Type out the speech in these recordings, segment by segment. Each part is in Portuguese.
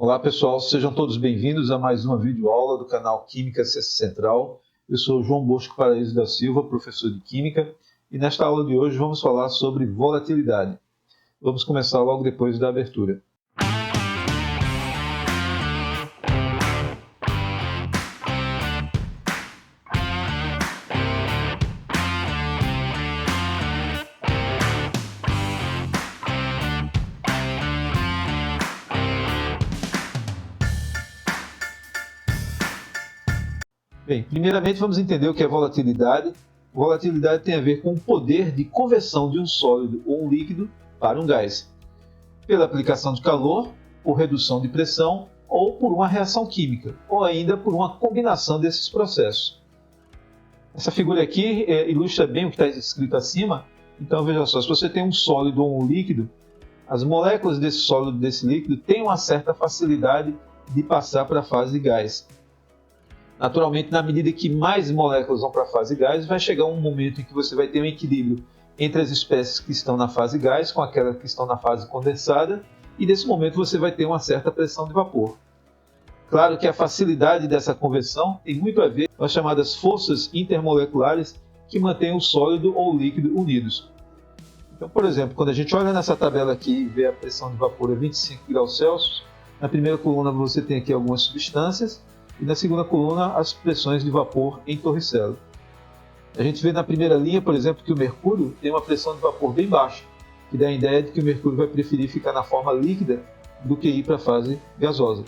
Olá pessoal, sejam todos bem-vindos a mais uma videoaula do canal Química Central. Eu sou João Bosco Paraíso da Silva, professor de Química, e nesta aula de hoje vamos falar sobre volatilidade. Vamos começar logo depois da abertura. Bem, primeiramente vamos entender o que é volatilidade. Volatilidade tem a ver com o poder de conversão de um sólido ou um líquido para um gás, pela aplicação de calor, por redução de pressão ou por uma reação química, ou ainda por uma combinação desses processos. Essa figura aqui ilustra bem o que está escrito acima. Então veja só, se você tem um sólido ou um líquido, as moléculas desse sólido e desse líquido têm uma certa facilidade de passar para a fase de gás. Naturalmente, na medida que mais moléculas vão para a fase gás, vai chegar um momento em que você vai ter um equilíbrio entre as espécies que estão na fase gás com aquelas que estão na fase condensada, e nesse momento você vai ter uma certa pressão de vapor. Claro que a facilidade dessa conversão tem muito a ver com as chamadas forças intermoleculares que mantêm o sólido ou o líquido unidos. Então, por exemplo, quando a gente olha nessa tabela aqui e vê a pressão de vapor a 25 graus Celsius, na primeira coluna você tem aqui algumas substâncias, e na segunda coluna as pressões de vapor em Torricello. A gente vê na primeira linha, por exemplo, que o mercúrio tem uma pressão de vapor bem baixa, que dá a ideia de que o mercúrio vai preferir ficar na forma líquida do que ir para a fase gasosa.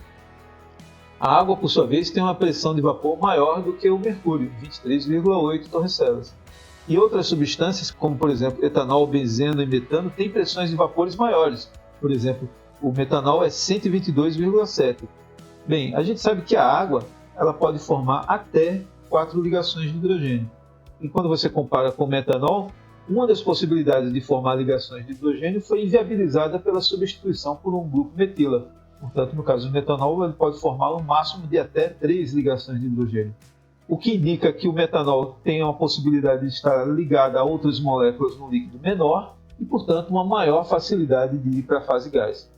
A água, por sua vez, tem uma pressão de vapor maior do que o mercúrio, 23,8 torricellas. E outras substâncias, como por exemplo etanol, benzeno e metano, têm pressões de vapores maiores. Por exemplo, o metanol é 122,7. Bem, a gente sabe que a água ela pode formar até 4 ligações de hidrogênio. E quando você compara com o metanol, uma das possibilidades de formar ligações de hidrogênio foi inviabilizada pela substituição por um grupo metila. Portanto, no caso do metanol, ele pode formar um máximo de até 3 ligações de hidrogênio. O que indica que o metanol tem uma possibilidade de estar ligado a outras moléculas no líquido menor e, portanto, uma maior facilidade de ir para a fase gás.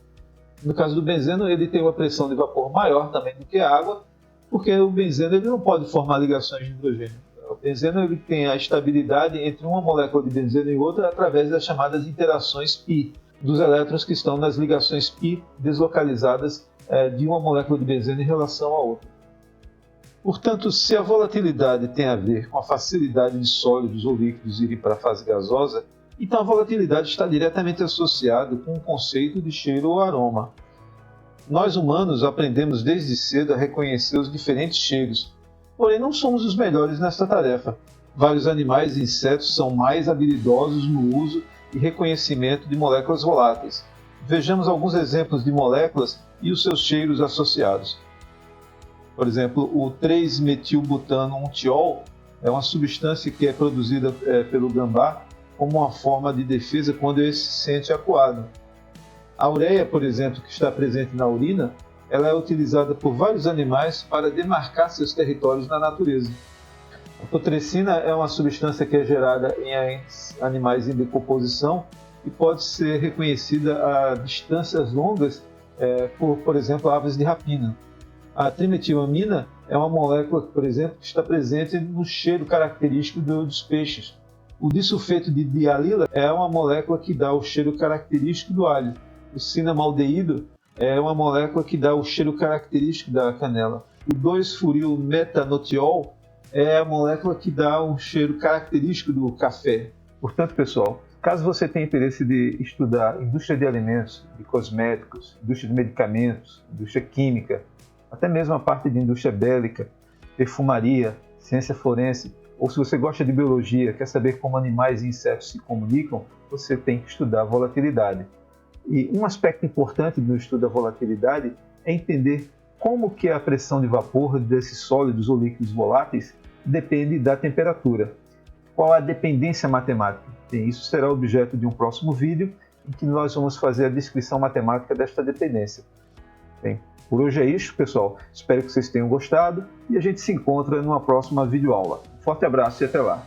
No caso do benzeno, ele tem uma pressão de vapor maior também do que a água, porque o benzeno ele não pode formar ligações de hidrogênio. O benzeno ele tem a estabilidade entre uma molécula de benzeno e outra através das chamadas interações π, dos elétrons que estão nas ligações π deslocalizadas de uma molécula de benzeno em relação à outra. Portanto, se a volatilidade tem a ver com a facilidade de sólidos ou líquidos irem para a fase gasosa, então a volatilidade está diretamente associada com o conceito de cheiro ou aroma. Nós humanos aprendemos desde cedo a reconhecer os diferentes cheiros, porém não somos os melhores nesta tarefa. Vários animais e insetos são mais habilidosos no uso e reconhecimento de moléculas voláteis. Vejamos alguns exemplos de moléculas e os seus cheiros associados. Por exemplo, o 3-metilbutano-1-tiol é uma substância que é produzida pelo gambá como uma forma de defesa quando ele se sente acuado. A ureia, por exemplo, que está presente na urina, ela é utilizada por vários animais para demarcar seus territórios na natureza. A putrescina é uma substância que é gerada em animais em decomposição e pode ser reconhecida a distâncias longas por exemplo, aves de rapina. A trimetilamina é uma molécula, por exemplo, que está presente no cheiro característico dos peixes. O disulfeto de dialila é uma molécula que dá o cheiro característico do alho. O cinamaldeído é uma molécula que dá o cheiro característico da canela. O 2-furilmetanotiol é a molécula que dá um cheiro característico do café. Portanto, pessoal, caso você tenha interesse de estudar indústria de alimentos, de cosméticos, indústria de medicamentos, indústria química, até mesmo a parte de indústria bélica, perfumaria, ciência forense, ou se você gosta de biologia, quer saber como animais e insetos se comunicam, você tem que estudar a volatilidade. E um aspecto importante no estudo da volatilidade é entender como que a pressão de vapor desses sólidos ou líquidos voláteis depende da temperatura. Qual a dependência matemática? Bem, isso será objeto de um próximo vídeo em que nós vamos fazer a descrição matemática desta dependência. Bem, por hoje é isso, pessoal. Espero que vocês tenham gostado e a gente se encontra numa próxima videoaula. Forte abraço e até lá!